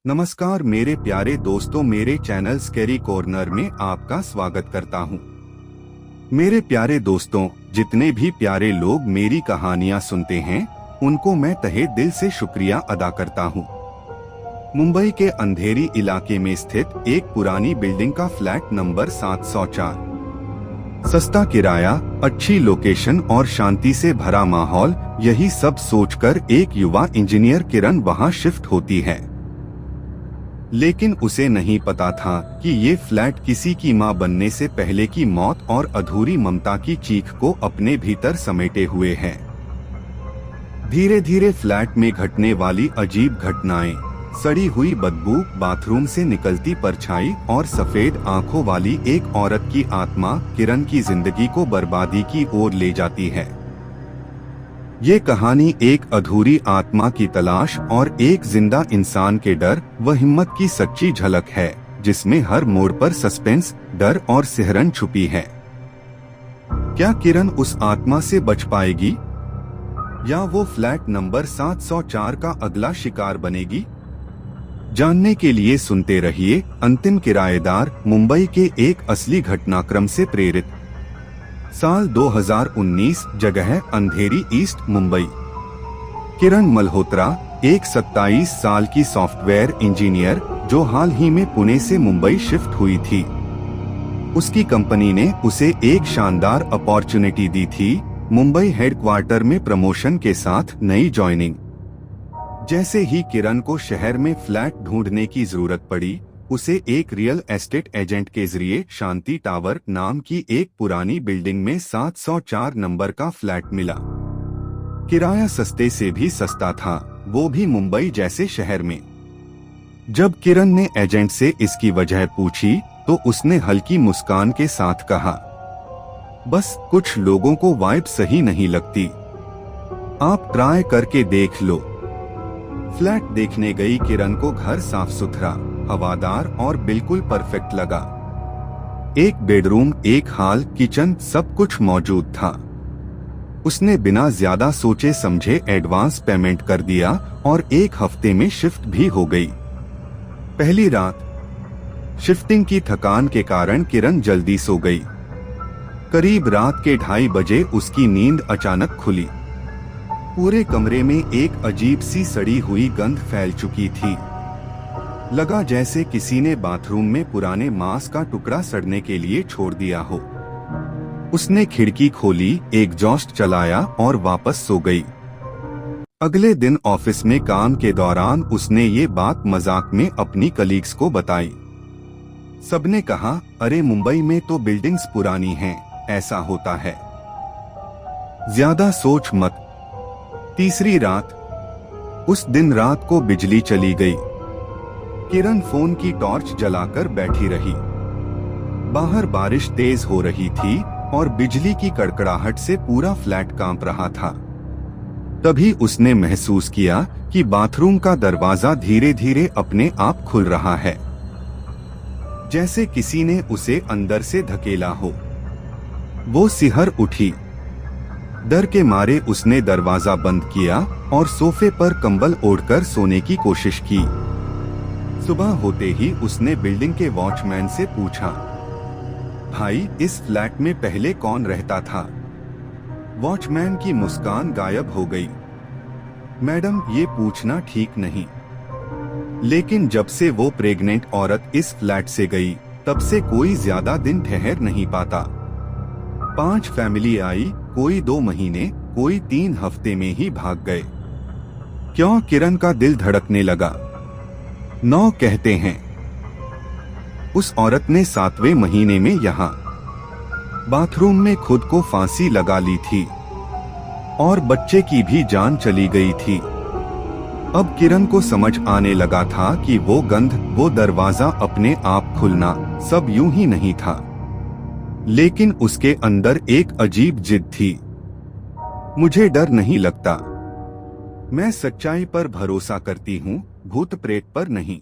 नमस्कार मेरे प्यारे दोस्तों, मेरे चैनल स्कैरी कॉर्नर में आपका स्वागत करता हूं। मेरे प्यारे दोस्तों, जितने भी प्यारे लोग मेरी कहानियां सुनते हैं उनको मैं तहे दिल से शुक्रिया अदा करता हूं। मुंबई के अंधेरी इलाके में स्थित एक पुरानी बिल्डिंग का फ्लैट नंबर 704। सस्ता किराया, अच्छी लोकेशन और शांति से भरा माहौल, यही सब सोचकर एक युवा इंजीनियर किरण वहां शिफ्ट होती है। लेकिन उसे नहीं पता था कि ये फ्लैट किसी की मां बनने से पहले की मौत और अधूरी ममता की चीख को अपने भीतर समेटे हुए है। धीरे धीरे फ्लैट में घटने वाली अजीब घटनाएं, सड़ी हुई बदबू, बाथरूम से निकलती परछाई और सफेद आंखों वाली एक औरत की आत्मा किरण की जिंदगी को बर्बादी की ओर ले जाती है। ये कहानी एक अधूरी आत्मा की तलाश और एक जिंदा इंसान के डर व हिम्मत की सच्ची झलक है, जिसमें हर मोड़ पर सस्पेंस, डर और सिहरन छुपी है। क्या किरण उस आत्मा से बच पाएगी या वो फ्लैट नंबर 704 का अगला शिकार बनेगी? जानने के लिए सुनते रहिए अंतिम किराएदार, मुंबई के एक असली घटनाक्रम से प्रेरित। साल 2019, जगह अंधेरी ईस्ट मुंबई। किरण मल्होत्रा एक 27 साल की सॉफ्टवेयर इंजीनियर जो हाल ही में पुणे से मुंबई शिफ्ट हुई थी। उसकी कंपनी ने उसे एक शानदार अपॉर्चुनिटी दी थी, मुंबई हेडक्वार्टर में प्रमोशन के साथ नई जॉइनिंग। जैसे ही किरण को शहर में फ्लैट ढूंढने की जरूरत पड़ी, उसे एक रियल एस्टेट एजेंट के जरिए शांति टावर नाम की एक पुरानी बिल्डिंग में 704 नंबर का फ्लैट मिला। किराया सस्ते से भी सस्ता था, वो भी मुंबई जैसे शहर में। जब किरण ने एजेंट से इसकी वजह पूछी तो उसने हल्की मुस्कान के साथ कहा, बस कुछ लोगों को वाइब सही नहीं लगती, आप ट्राई करके देख लो। फ्लैट देखने गई किरण को घर साफ सुथरा, हवादार और बिल्कुल परफेक्ट लगा। एक बेडरूम, एक हॉल, किचन, सब कुछ मौजूद था। उसने बिना ज्यादा सोचे समझे एडवांस पेमेंट कर दिया और एक हफ्ते में शिफ्ट भी हो गई। पहली रात शिफ्टिंग की थकान के कारण किरण जल्दी सो गई। करीब रात के 2:30 बजे उसकी नींद अचानक खुली। पूरे कमरे में एक अजीब सी सड़ी हुई गंध फैल चुकी थी। लगा जैसे किसी ने बाथरूम में पुराने मांस का टुकड़ा सड़ने के लिए छोड़ दिया हो। उसने खिड़की खोली, एग्जॉस्ट चलाया और वापस सो गई। अगले दिन ऑफिस में काम के दौरान उसने ये बात मजाक में अपनी कलीग्स को बताई। सबने कहा, अरे मुंबई में तो बिल्डिंग्स पुरानी हैं, ऐसा होता है, ज्यादा सोच मत। तीसरी रात, उस दिन रात को बिजली चली गई। किरण फोन की टॉर्च जलाकर बैठी रही। बाहर बारिश तेज हो रही थी और बिजली की कड़कड़ाहट से पूरा फ्लैट कांप रहा था। तभी उसने महसूस किया कि बाथरूम का दरवाजा धीरे धीरे अपने आप खुल रहा है, जैसे किसी ने उसे अंदर से धकेला हो। वो सिहर उठी। डर के मारे उसने दरवाजा बंद किया और सोफे पर कंबल ओढ़कर सोने की कोशिश की। सुबह होते ही उसने बिल्डिंग के वॉचमैन से पूछा, भाई इस फ्लैट में पहले कौन रहता था? वॉचमैन की मुस्कान गायब हो गई। मैडम, ये पूछना ठीक नहीं, लेकिन जब से वो प्रेग्नेंट औरत इस फ्लैट से गई तब से कोई ज्यादा दिन ठहर नहीं पाता। 5 फैमिली आई, कोई 2 महीने, कोई 3 हफ्ते में ही भाग गए। क्यों? किरण का दिल धड़कने लगा। 9 कहते हैं। उस औरत ने 7वें महीने में यहाँ बाथरूम में खुद को फांसी लगा ली थी और बच्चे की भी जान चली गई थी। अब किरण को समझ आने लगा था कि वो गंध, वो दरवाजा अपने आप खुलना, सब यूं ही नहीं था। लेकिन उसके अंदर एक अजीब जिद थी। मुझे डर नहीं लगता, मैं सच्चाई पर भरोसा करती हूँ, भूत प्रेत पर नहीं।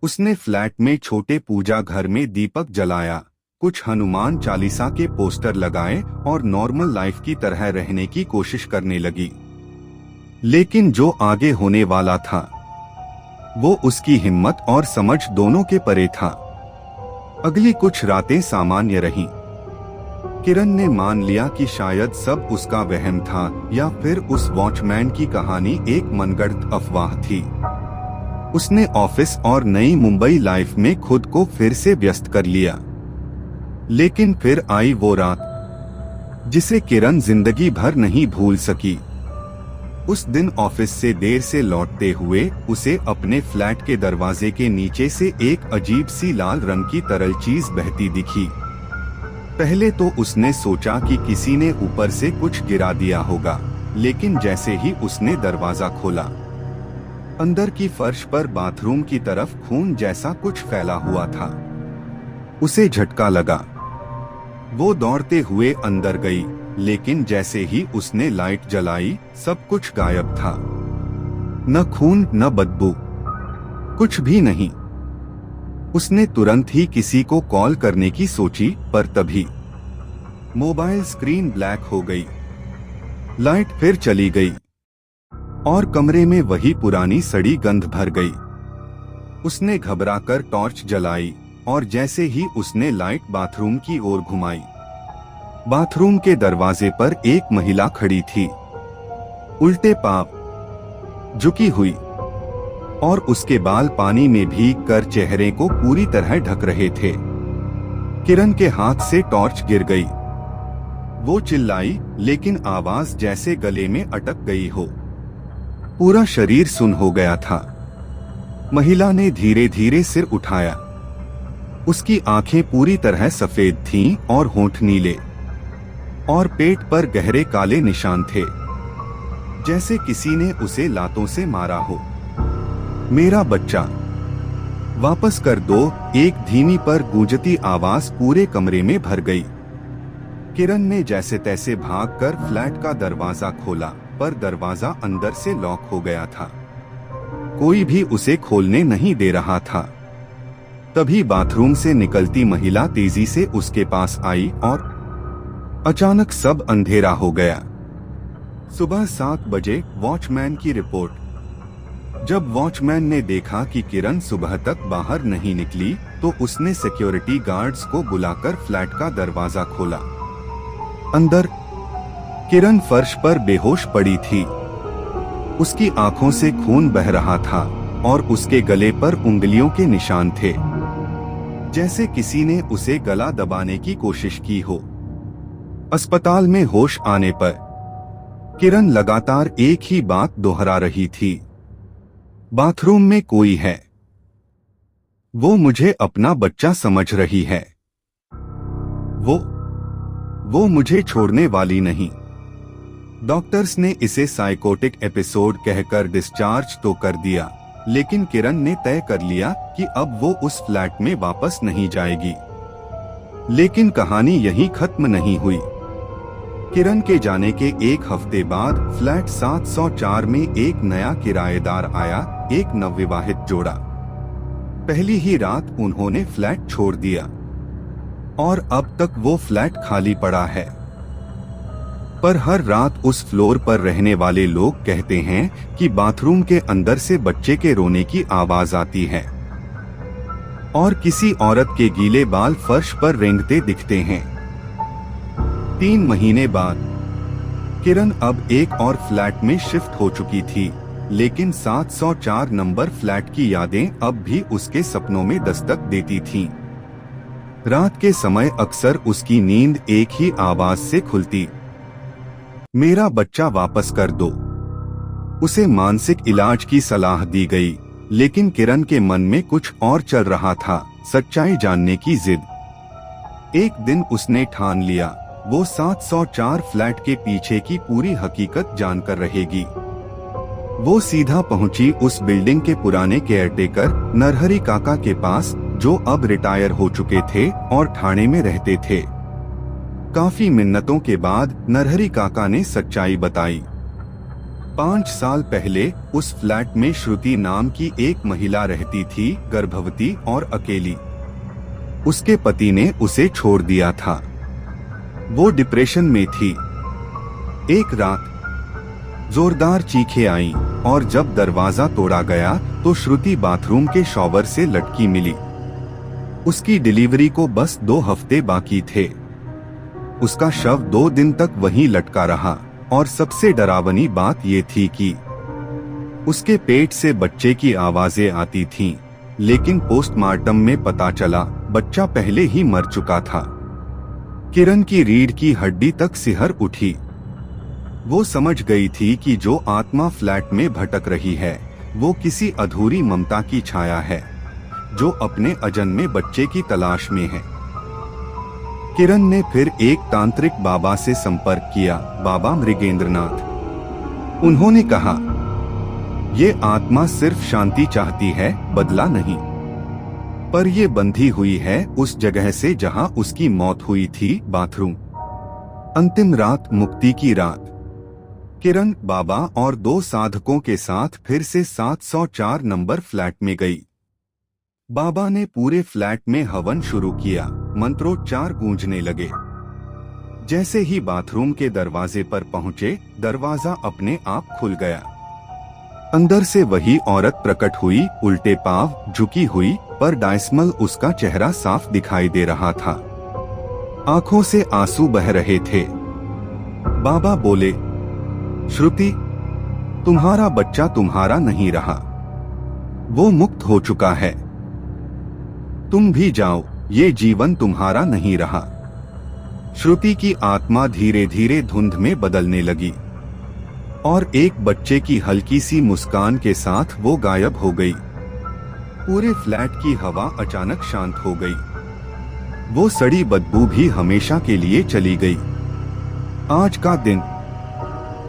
उसने फ्लैट में छोटे पूजा घर में दीपक जलाया, कुछ हनुमान चालीसा के पोस्टर लगाए और नॉर्मल लाइफ की तरह रहने की कोशिश करने लगी। लेकिन जो आगे होने वाला था वो उसकी हिम्मत और समझ दोनों के परे था। अगली कुछ रातें सामान्य रहीं। किरण ने मान लिया कि शायद सब उसका वहम था या फिर उस वॉचमैन की कहानी एक मनगढ़ंत अफवाह थी। उसने ऑफिस और नई मुंबई लाइफ में खुद को फिर से व्यस्त कर लिया। लेकिन फिर आई वो रात जिसे किरण जिंदगी भर नहीं भूल सकी। उस दिन ऑफिस से देर से लौटते हुए उसे अपने फ्लैट के दरवाजे के नीचे से एक अजीब सी लाल रंग की तरल चीज बहती दिखी। पहले तो उसने सोचा कि किसी ने ऊपर से कुछ गिरा दिया होगा, लेकिन जैसे ही उसने दरवाजा खोला, अंदर की फर्श पर बाथरूम की तरफ खून जैसा कुछ फैला हुआ था। उसे झटका लगा। वो दौड़ते हुए अंदर गई, लेकिन जैसे ही उसने लाइट जलाई, सब कुछ गायब था। न खून, न बदबू, कुछ भी नहीं। उसने तुरंत ही किसी को कॉल करने की सोची, पर तभी मोबाइल स्क्रीन ब्लैक हो गई। लाइट फिर चली गई और कमरे में वही पुरानी सड़ी गंध भर गई। उसने घबराकर टॉर्च जलाई और जैसे ही उसने लाइट बाथरूम की ओर घुमाई, बाथरूम के दरवाजे पर एक महिला खड़ी थी, उल्टे पांव, झुकी हुई, और उसके बाल पानी में भीग कर चेहरे को पूरी तरह ढक रहे थे। किरण के हाथ से टॉर्च गिर गई। वो चिल्लाई, लेकिन आवाज जैसे गले में अटक गई हो। पूरा शरीर सुन्न हो गया था। महिला ने धीरे धीरे सिर उठाया। उसकी आंखें पूरी तरह सफेद थीं और होंठ नीले, और पेट पर गहरे काले निशान थे, जैसे किसी ने उसे लातों से मारा हो। मेरा बच्चा, वापस कर दो, एक धीमी पर गूंजती आवाज पूरे कमरे में भर गई। किरण ने जैसे तैसे भागकर फ्लैट का दरवाजा खोला, पर दरवाजा अंदर से लॉक हो गया था। कोई भी उसे खोलने नहीं दे रहा था। तभी बाथरूम से निकलती महिला तेजी से उसके पास आई और अचानक सब अंधेरा हो गया। सुबह 7 बजे वॉचमैन की रिपोर्ट। जब वॉचमैन ने देखा कि किरण सुबह तक बाहर नहीं निकली, तो उसने सिक्योरिटी गार्ड्स को बुलाकर फ्लैट का दरवाजा खोला। अंदर किरण फर्श पर बेहोश पड़ी थी। उसकी आंखों से खून बह रहा था और उसके गले पर उंगलियों के निशान थे, जैसे किसी ने उसे गला दबाने की कोशिश की हो। अस्पताल में होश आने पर किरण लगातार एक ही बात दोहरा रही थी, बाथरूम में कोई है। वो मुझे अपना बच्चा समझ रही है। वो मुझे छोड़ने वाली नहीं। डॉक्टर्स ने इसे साइकोटिक एपिसोड कहकर डिस्चार्ज तो कर दिया, लेकिन किरण ने तय कर लिया कि अब वो उस फ्लैट में वापस नहीं जाएगी। लेकिन कहानी यहीं खत्म नहीं हुई। किरण के जाने के एक हफ्ते बाद फ्लैट 704 में एक नया किराएदार आया, एक नवविवाहित जोड़ा। पहली ही रात उन्होंने फ्लैट छोड़ दिया और अब तक वो फ्लैट खाली पड़ा है। पर हर रात उस फ्लोर पर रहने वाले लोग कहते हैं कि बाथरूम के अंदर से बच्चे के रोने की आवाज आती है और किसी औरत के गीले बाल फर्श पर रेंगते दिखते हैं। 3 महीने बाद किरण अब एक और फ्लैट में शिफ्ट हो चुकी थी, लेकिन 704 नंबर फ्लैट की यादें अब भी उसके सपनों में दस्तक देती थीं। रात के समय अक्सर उसकी नींद एक ही आवाज से खुलती, मेरा बच्चा वापस कर दो। उसे मानसिक इलाज की सलाह दी गई, लेकिन किरण के मन में कुछ और चल रहा था, सच्चाई जानने की जिद। एक दिन उसने ठान लिया, वो 704 फ्लैट के पीछे की पूरी हकीकत जानकर रहेगी। वो सीधा पहुंची उस बिल्डिंग के पुराने केयरटेकर नरहरी काका के पास, जो अब रिटायर हो चुके थे और ठाणे में रहते थे। काफी मिन्नतों के बाद नरहरी काका ने सच्चाई बताई। 5 साल पहले उस फ्लैट में श्रुति नाम की एक महिला रहती थी, गर्भवती और अकेली। उसके पति ने उसे छोड़ दिया था। वो डिप्रेशन में थी। एक रात जोरदार चीखें आईं। और जब दरवाजा तोड़ा गया तो श्रुति बाथरूम के शॉवर से लटकी मिली। उसकी डिलीवरी को बस 2 हफ्ते बाकी थे। उसका शव 2 दिन तक वहीं लटका रहा और सबसे डरावनी बात ये थी कि उसके पेट से बच्चे की आवाजें आती थीं, लेकिन पोस्टमार्टम में पता चला बच्चा पहले ही मर चुका था। किरण की रीढ़ की हड्डी तक सिहर उठी। वो समझ गई थी कि जो आत्मा फ्लैट में भटक रही है वो किसी अधूरी ममता की छाया है जो अपने अजन्मे बच्चे की तलाश में है। किरण ने फिर एक तांत्रिक बाबा से संपर्क किया, बाबा मृगेंद्रनाथ। उन्होंने कहा, ये आत्मा सिर्फ शांति चाहती है, बदला नहीं। पर ये बंधी हुई है उस जगह से जहां उसकी मौत हुई थी, बाथरूम। अंतिम रात, मुक्ति की रात। किरण बाबा और 2 साधकों के साथ फिर से 704 नंबर फ्लैट में गई। बाबा ने पूरे फ्लैट में हवन शुरू किया, मंत्रोच्चार गूंजने लगे। जैसे ही बाथरूम के दरवाजे पर पहुंचे, दरवाजा अपने आप खुल गया। अंदर से वही औरत प्रकट हुई, उल्टे पांव, झुकी हुई, पर डायस्मल उसका चेहरा साफ दिखाई दे रहा था। आंखों से आंसू बह रहे थे। बाबा बोले, श्रुति, तुम्हारा बच्चा तुम्हारा नहीं रहा, वो मुक्त हो चुका है। तुम भी जाओ, ये जीवन तुम्हारा नहीं रहा। श्रुति की आत्मा धीरे धीरे धुंध में बदलने लगी और एक बच्चे की हल्की सी मुस्कान के साथ वो गायब हो गई। पूरे फ्लैट की हवा अचानक शांत हो गई। वो सड़ी बदबू भी हमेशा के लिए चली गई। आज का दिन।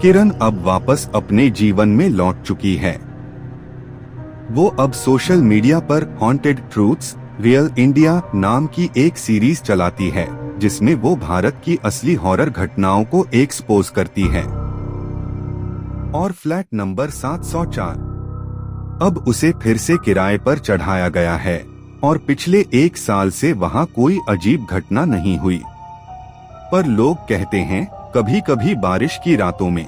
किरण अब वापस अपने जीवन में लौट चुकी है। वो अब सोशल मीडिया पर हॉन्टेड ट्रूथ्स रियल इंडिया नाम की एक सीरीज चलाती है, जिसमें वो भारत की असली हॉरर घटनाओं को एक्सपोज करती है। और फ्लैट नंबर 704 अब उसे फिर से किराए पर चढ़ाया गया है और पिछले 1 साल से वहां कोई अजीब घटना नहीं हुई। पर लोग कहते हैं कभी कभी बारिश की रातों में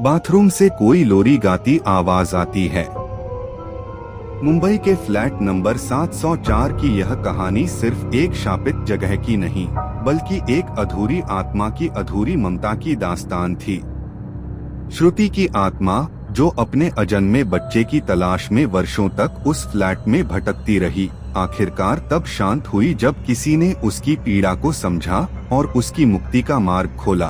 बाथरूम से कोई लोरी गाती आवाज आती है। मुंबई के फ्लैट नंबर 704 की यह कहानी सिर्फ एक शापित जगह की नहीं, बल्कि एक अधूरी आत्मा की अधूरी ममता की दास्तान थी। श्रुति की आत्मा, जो अपने अजन्मे बच्चे की तलाश में वर्षों तक उस फ्लैट में भटकती रही, आखिरकार तब शांत हुई जब किसी ने उसकी पीड़ा को समझा और उसकी मुक्ति का मार्ग खोला।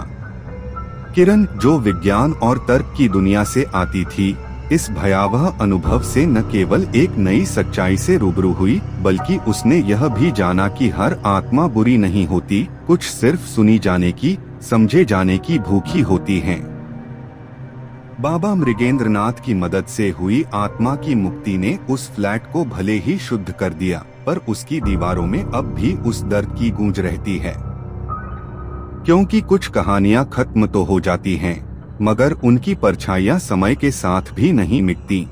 किरण, जो विज्ञान और तर्क की दुनिया से आती थी, इस भयावह अनुभव से न केवल एक नई सच्चाई से रूबरू हुई, बल्कि उसने यह भी जाना कि हर आत्मा बुरी नहीं होती, कुछ सिर्फ सुनी जाने की, समझे जाने की भूखी होती हैं। बाबा मृगेंद्रनाथ की मदद से हुई आत्मा की मुक्ति ने उस फ्लैट को भले ही शुद्ध कर दिया, पर उसकी दीवारों में अब भी उस दर्द की गूंज रहती है। क्योंकि कुछ कहानियां खत्म तो हो जाती हैं, मगर उनकी परछाइयां समय के साथ भी नहीं मिटती।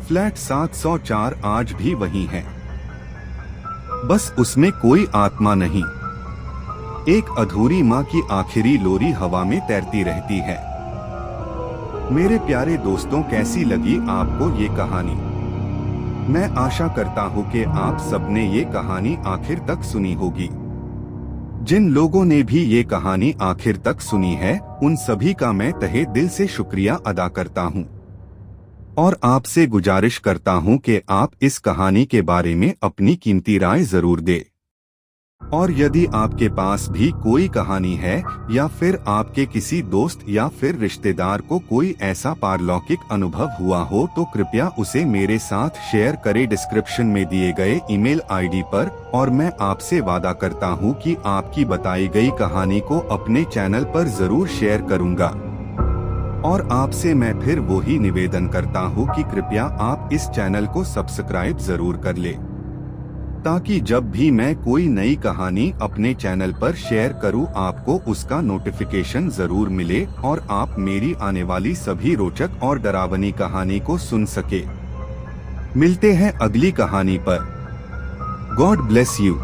फ्लैट 704 आज भी वही है, बस उसमें कोई आत्मा नहीं। एक अधूरी माँ की आखिरी लोरी हवा में तैरती रहती है। मेरे प्यारे दोस्तों, कैसी लगी आपको ये कहानी? मैं आशा करता हूँ कि आप सबने ये कहानी आखिर तक सुनी होगी। जिन लोगों ने भी ये कहानी आखिर तक सुनी है, उन सभी का मैं तहे दिल से शुक्रिया अदा करता हूँ और आपसे गुजारिश करता हूँ कि आप इस कहानी के बारे में अपनी कीमती राय जरूर दें। और यदि आपके पास भी कोई कहानी है या फिर आपके किसी दोस्त या फिर रिश्तेदार को कोई ऐसा पारलौकिक अनुभव हुआ हो, तो कृपया उसे मेरे साथ शेयर करें डिस्क्रिप्शन में दिए गए ईमेल आईडी पर। और मैं आपसे वादा करता हूं कि आपकी बताई गई कहानी को अपने चैनल पर जरूर शेयर करूंगा। और आपसे मैं फिर वही निवेदन करता हूं कि कृपया आप इस चैनल को सब्सक्राइब जरूर कर ले, ताकि जब भी मैं कोई नई कहानी अपने चैनल पर शेयर करूं, आपको उसका नोटिफिकेशन जरूर मिले और आप मेरी आने वाली सभी रोचक और डरावनी कहानी को सुन सके। मिलते हैं अगली कहानी पर। God bless you.